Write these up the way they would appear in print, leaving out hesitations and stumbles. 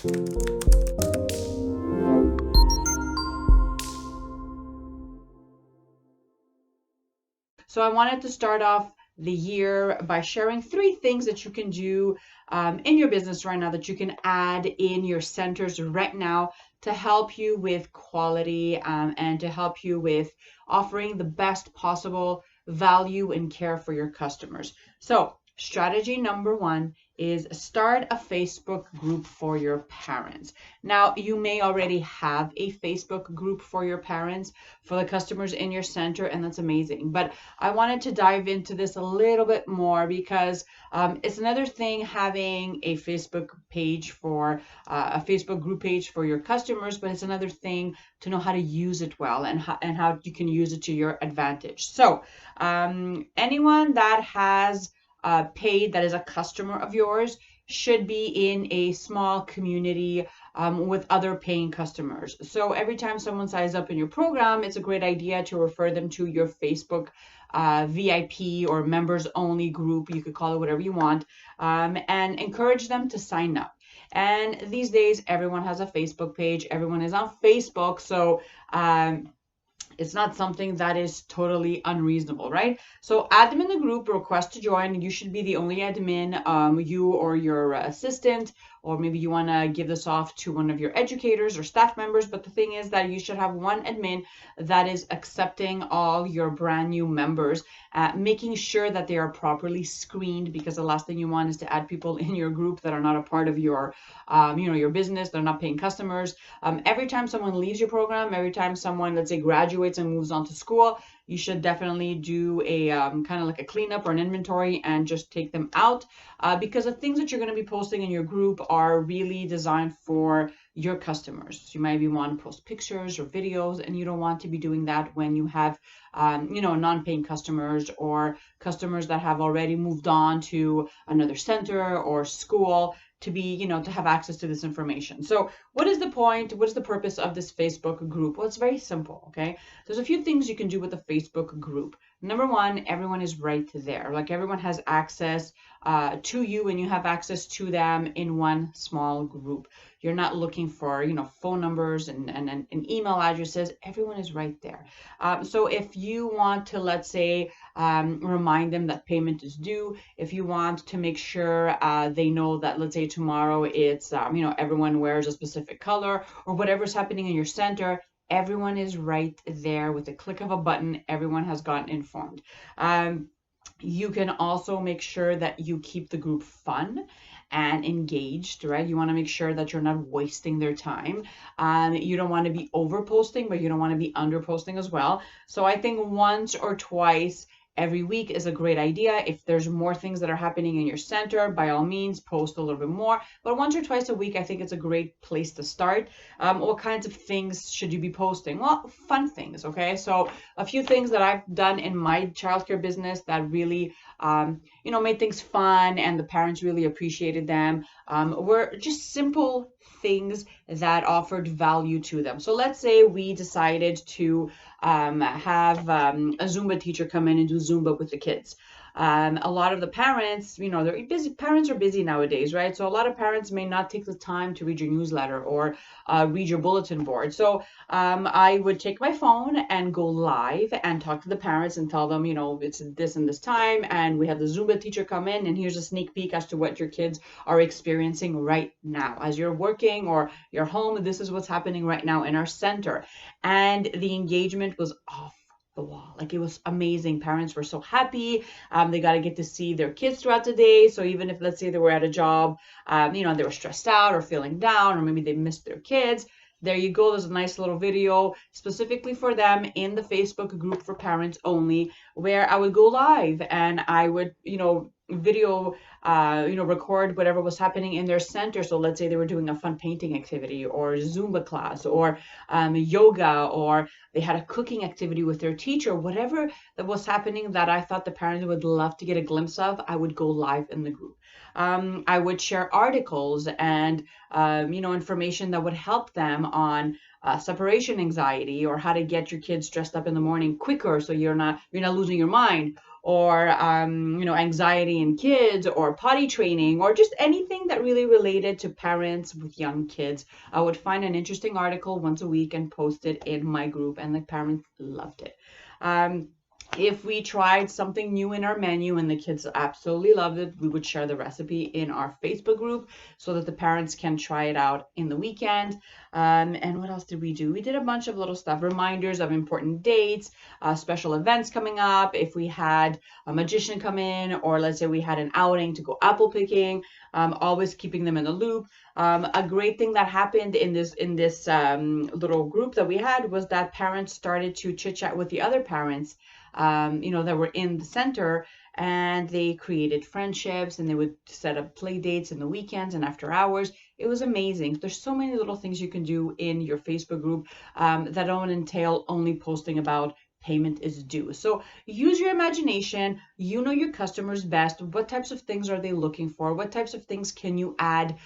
So I wanted to start off the year by sharing 3 things that you can do in your business right now, that you can add in your centers right now to help you with quality and to help you with offering the best possible value and care for your customers. So strategy number 1 is start a Facebook group for your parents. Now, you may already have a Facebook group for your parents, for the customers in your center, and that's amazing. But I wanted to dive into this a little bit more because it's another thing having a Facebook page for a Facebook group page for your customers, but it's another thing to know how to use it well and how you can use it to your advantage. So anyone that has paid that is a customer of yours should be in a small community with other paying customers. So every time someone signs up in your program, it's a great idea to refer them to your Facebook VIP or members only group. You could call it whatever you want, and encourage them to sign up. And these days, everyone has a Facebook page. Everyone is on Facebook. So it's not something that is totally unreasonable, right? So add them in the group, request to join. You should be the only admin, you or your assistant, or maybe you want to give this off to one of your educators or staff members. But the thing is that you should have one admin that is accepting all your brand new members, making sure that they are properly screened, because the last thing you want is to add people in your group that are not a part of your, your business. They're not paying customers. Every time someone leaves your program, every time someone, let's say, graduates and moves on to school, you should definitely do a kind of like a cleanup or an inventory and just take them out, because the things that you're going to be posting in your group are really designed for your customers. You might want to post pictures or videos, and you don't want to be doing that when you have non-paying customers or customers that have already moved on to another center or school, to be, to have access to this information. So what is the point? What is the purpose of this Facebook group? Well, it's very simple, okay? There's a few things you can do with a Facebook group. Number 1, everyone is right there. Like, everyone has access to you, and you have access to them in one small group. You're not looking for, phone numbers and email addresses. Everyone is right there. So if you want to, let's say, remind them that payment is due, if you want to make sure they know that, let's say, tomorrow it's, everyone wears a specific color, or whatever's happening in your center, everyone is right there with the click of a button. Everyone has gotten informed. You can also make sure that you keep the group fun and engaged, right? You want to make sure that you're not wasting their time. You don't want to be over posting, but you don't want to be under posting as well. So I think once or twice every week is a great idea. If there's more things that are happening in your center, by all means, post a little bit more. But once or twice a week, I think it's a great place to start. What kinds of things should you be posting? Well, fun things, okay? So a few things that I've done in my childcare business that really, made things fun and the parents really appreciated them, were just simple things that offered value to them. So let's say we decided to have a Zumba teacher come in and do Zumba with the kids. A lot of the parents, they're busy. Parents are busy nowadays, right? So a lot of parents may not take the time to read your newsletter or read your bulletin board. So I would take my phone and go live and talk to the parents and tell them, it's this and this time, and we have the Zumba teacher come in, and here's a sneak peek as to what your kids are experiencing right now. As you're working or you're home, this is what's happening right now in our center. And the engagement was off the wall. Like, it was amazing. Parents were so happy. They got to get to see their kids throughout the day. So even if, let's say, they were at a job, they were stressed out or feeling down, or maybe they missed their kids, there you go. There's a nice little video specifically for them in the Facebook group for parents only, where I would go live and I would, video, record whatever was happening in their center. So let's say they were doing a fun painting activity or Zumba class or yoga, or they had a cooking activity with their teacher, whatever that was happening that I thought the parents would love to get a glimpse of, I would go live in the group. I would share articles and, information that would help them on separation anxiety, or how to get your kids dressed up in the morning quicker so you're not losing your mind, or anxiety in kids, or potty training, or just anything that really related to parents with young kids. I would find an interesting article once a week and post it in my group, and the parents loved it. If we tried something new in our menu and the kids absolutely loved it, we would share the recipe in our Facebook group so that the parents can try it out in the weekend. And what else did we do? We did a bunch of little stuff, reminders of important dates, special events coming up. If we had a magician come in, or let's say we had an outing to go apple picking, always keeping them in the loop. A great thing that happened in this little group that we had was that parents started to chit chat with the other parents that were in the center, and they created friendships, and they would set up play dates in the weekends and after hours. It was amazing. There's so many little things you can do in your Facebook group that don't entail only posting about payment is due. So use your imagination. You know your customers best. What types of things are they looking for? What types of things can you add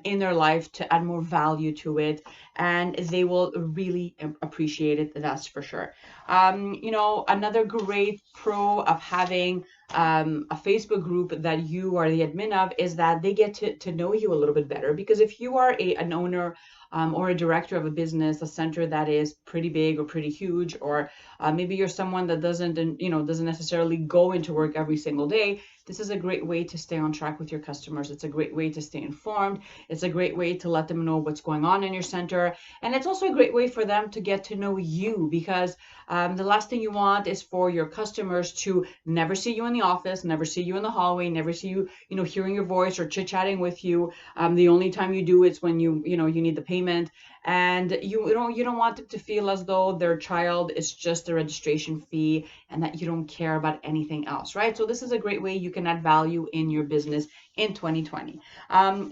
in their life to add more value to it? And they will really appreciate it. That's for sure. Another great pro of having a Facebook group that you are the admin of is that they get to know you a little bit better. Because if you are an owner or a director of a business, a center that is pretty big or pretty huge, or maybe you're someone that doesn't necessarily go into work every single day, this is a great way to stay on track with your customers. It's a great way to stay informed. It's a great way to let them know what's going on in your center. And it's also a great way for them to get to know you, because the last thing you want is for your customers to never see you in the office, never see you in the hallway, never see you, hearing your voice or chit-chatting with you. The only time you do it's when you need the payment. And you don't want them to feel as though their child is just a registration fee and that you don't care about anything else, right? So this is a great way you can add value in your business in 2020.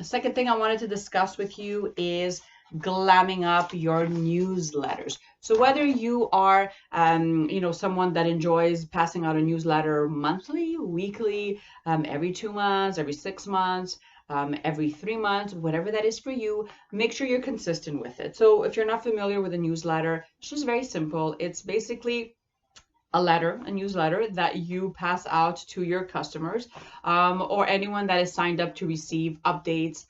Second thing I wanted to discuss with you is glamming up your newsletters. So whether you are, someone that enjoys passing out a newsletter monthly, weekly, every 2 months, every 6 months, every 3 months, whatever that is for you, make sure you're consistent with it. So if you're not familiar with a newsletter, it's just very simple. It's basically a newsletter that you pass out to your customers or anyone that is signed up to receive updates,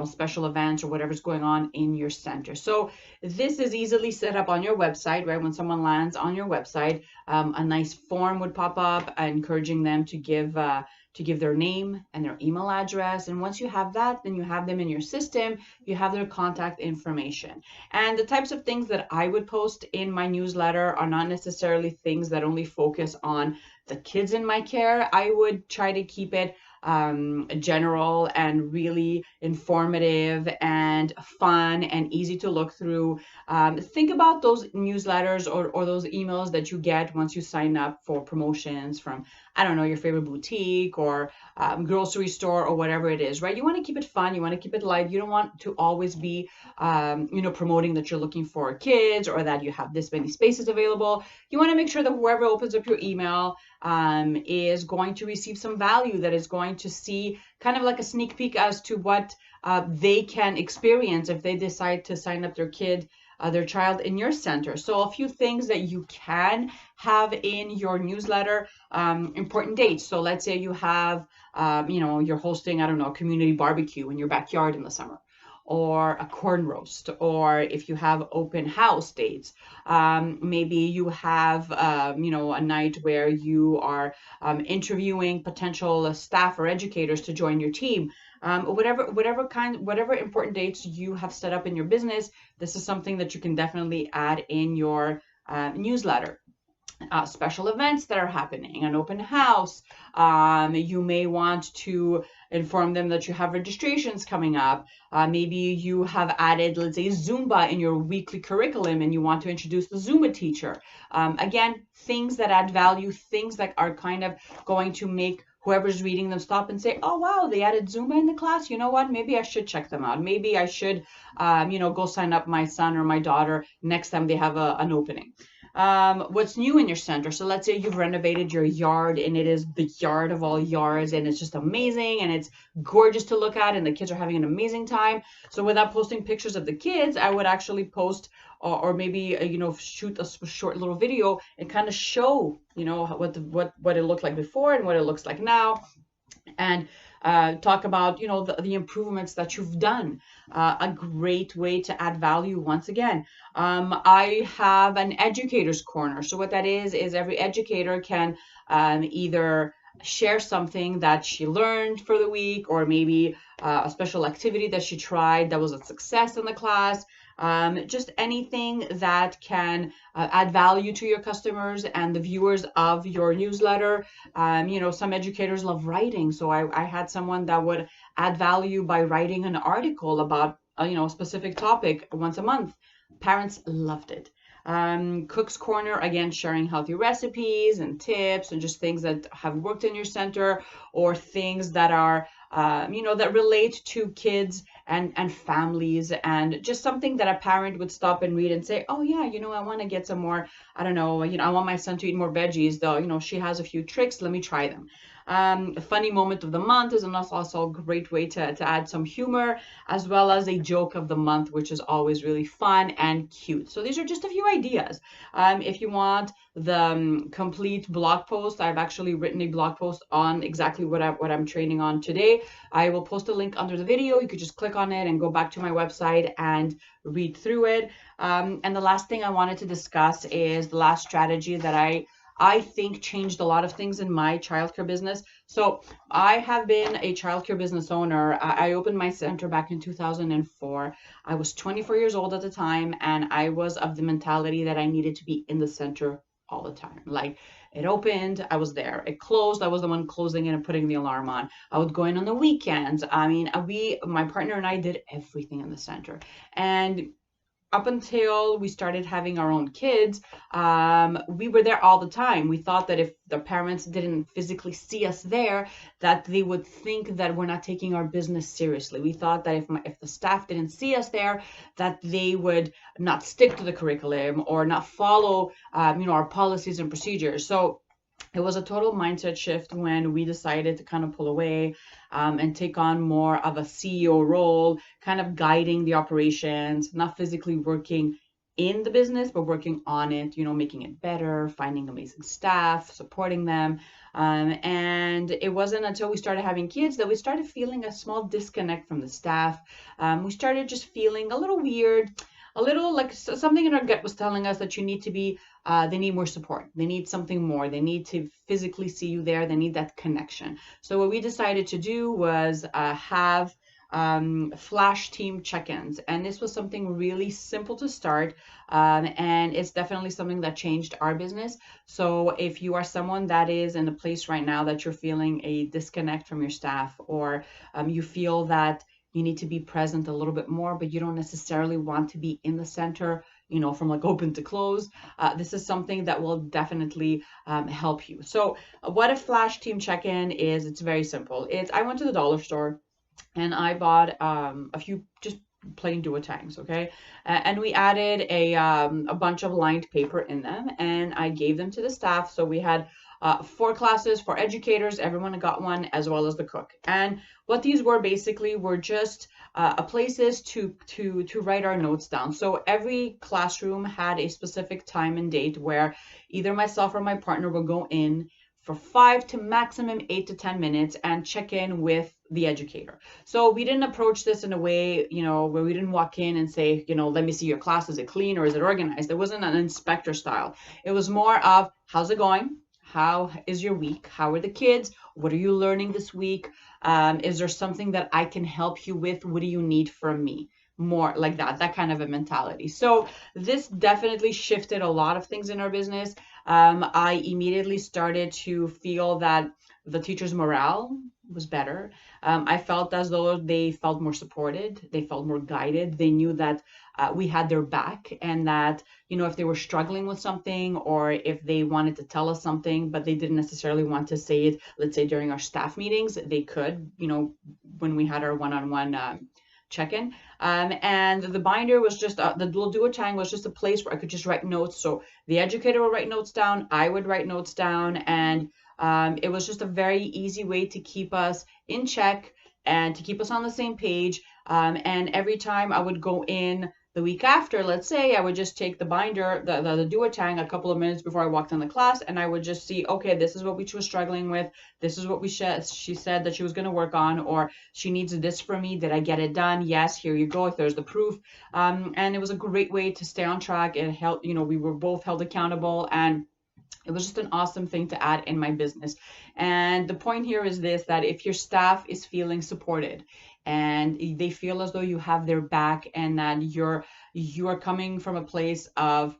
special events or whatever's going on in your center. So this is easily set up on your website, right? When someone lands on your website, a nice form would pop up encouraging them to give their name and their email address. And once you have that, then you have them in your system, you have their contact information. And the types of things that I would post in my newsletter are not necessarily things that only focus on the kids in my care. I would try to keep it general and really informative and fun and easy to look through. Think about those newsletters or those emails that you get once you sign up for promotions from, I don't know, your favorite boutique or grocery store or whatever it is, right? You want to keep it fun. You want to keep it light. You don't want to always be, promoting that you're looking for kids or that you have this many spaces available. You want to make sure that whoever opens up your email is going to receive some value, that is going to see kind of like a sneak peek as to what they can experience if they decide to sign up their child in your center. So a few things that you can have in your newsletter, important dates. So let's say you have, you're hosting, I don't know, a community barbecue in your backyard in the summer, or a corn roast, or if you have open house dates, maybe you have, a night where you are interviewing potential staff or educators to join your team. Whatever important dates you have set up in your business, this is something that you can definitely add in your newsletter. Special events that are happening, an open house. You may want to inform them that you have registrations coming up. Maybe you have added, let's say, Zumba in your weekly curriculum and you want to introduce the Zumba teacher. Again, things that add value, things that are kind of going to make whoever's reading them stop and say, oh, wow, they added Zumba in the class. You know what? Maybe I should check them out. Maybe I should, go sign up my son or my daughter next time they have an opening. What's new in your center. So let's say you've renovated your yard and it is the yard of all yards and it's just amazing and it's gorgeous to look at and the kids are having an amazing time. So without posting pictures of the kids, I would actually post or maybe shoot a short little video and kind of show what it looked like before and what it looks like now, and talk about the improvements that you've done. A great way to add value. Once again, I have an educator's corner. So what that is every educator can either share something that she learned for the week, or maybe a special activity that she tried that was a success in the class. Just anything that can add value to your customers and the viewers of your newsletter. Some educators love writing. So I had someone that would add value by writing an article about a specific topic once a month. Parents loved it. Cook's Corner, again, sharing healthy recipes and tips and just things that have worked in your center, or things that are that relate to kids and families, and just something that a parent would stop and read and say, oh yeah, I want to get some more, I don't know, I want my son to eat more veggies, though, she has a few tricks, let me try them. A funny moment of the month is also a great way to add some humor, as well as a joke of the month, which is always really fun and cute. So these are just a few ideas. If you want the complete blog post, I've actually written a blog post on exactly what I'm training on today. I will post a link under the video. You could just click on it and go back to my website and read through it. And the last thing I wanted to discuss is the last strategy that I think changed a lot of things in my childcare business. So I have been a childcare business owner. I opened my center back in 2004. I was 24 years old at the time, and I was of the mentality that I needed to be in the center all the time. Like, it opened, I was there. It closed, I was the one closing it and putting the alarm on. I would go in on the weekends. I mean, my partner and I did everything in the center. And up until we started having our own kids, we were there all the time. We thought that if the parents didn't physically see us there, that they would think that we're not taking our business seriously. We thought that if the staff didn't see us there, that they would not stick to the curriculum or not follow, our policies and procedures. So it was a total mindset shift when we decided to kind of pull away and take on more of a CEO role, kind of guiding the operations, not physically working in the business, but working on it, making it better, finding amazing staff, supporting them. And it wasn't until we started having kids that we started feeling a small disconnect from the staff. We started just feeling a little weird, a little like something in our gut was telling us that they need more support. They need something more. They need to physically see you there. They need that connection. So what we decided to do was have flash team check-ins. And this was something really simple to start. And it's definitely something that changed our business. So if you are someone that is in a place right now that you're feeling a disconnect from your staff, or you feel that you need to be present a little bit more, but you don't necessarily want to be in the center, from like open to close, this is something that will definitely help you. So what a flash team check-in is, it's very simple. I went to the dollar store and I bought a few just plain duotangs, okay? And we added a bunch of lined paper in them, and I gave them to the staff. So we had 4 classes for educators. Everyone got one, as well as the cook. And what these were basically were just places to write our notes down. So every classroom had a specific time and date where either myself or my partner will go in for 5 to maximum 8 to 10 minutes and check in with the educator. So we didn't approach this in a way, where we didn't walk in and say, let me see your class. Is it clean or is it organized? There wasn't an inspector style. It was more of, how's it going? How is your week? How are the kids? What are you learning this week? Is there something that I can help you with? What do you need from me? More like that kind of a mentality. So this definitely shifted a lot of things in our business. I immediately started to feel that the teachers' morale was better. I felt as though they felt more supported. They felt more guided. They knew that we had their back, and that, if they were struggling with something, or if they wanted to tell us something, but they didn't necessarily want to say it, let's say during our staff meetings, they could, when we had our one-on-one check-in. And the binder was just, the little duotang was just a place where I could just write notes. So the educator would write notes down, I would write notes down, and it was just a very easy way to keep us in check and to keep us on the same page. And every time I would go in the week after, let's say, I would just take the binder, the duotang a couple of minutes before I walked in the class, and I would just see, okay, this is what we were struggling with. This is what she said that she was going to work on, or she needs this from me. Did I get it done? Yes, here you go. There's the proof. And it was a great way to stay on track. It helped, we were both held accountable, and it was just an awesome thing to add in my business. And the point here is this, that if your staff is feeling supported and they feel as though you have their back, and that you are coming from a place of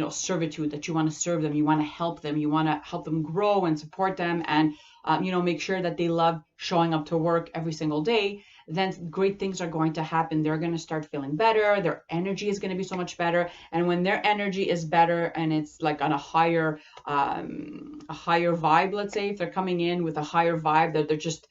servitude, that you want to serve them, you want to help them grow and support them, and make sure that they love showing up to work every single day, then great things are going to happen. They're going to start feeling better. Their energy is going to be so much better. And when their energy is better and it's like on a higher vibe, let's say, if they're coming in with a higher vibe, that they're just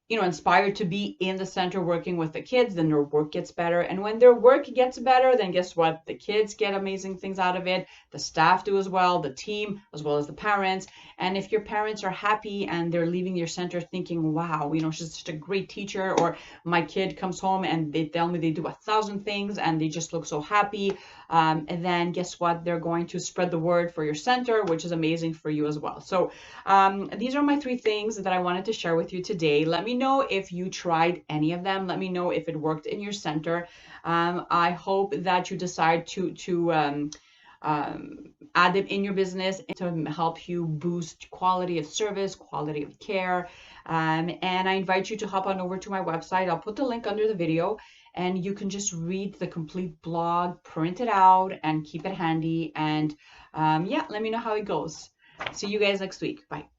inspired to be in the center working with the kids, then their work gets better. And when their work gets better, then guess what? The kids get amazing things out of it. The staff do as well, the team, as well as the parents. And if your parents are happy and they're leaving your center thinking, wow, she's such a great teacher, or my kid comes home and they tell me they do 1,000 things and they just look so happy, and then guess what? They're going to spread the word for your center, which is amazing for you as well. So these are my 3 things that I wanted to share with you today. Let me know if you tried any of them. Let me know if it worked in your center. I hope that you decide to add them in your business to help you boost quality of service, quality of care. And I invite you to hop on over to my website. I'll put the link under the video, and you can just read the complete blog, print it out, and keep it handy. And let me know how it goes. See you guys next week. Bye.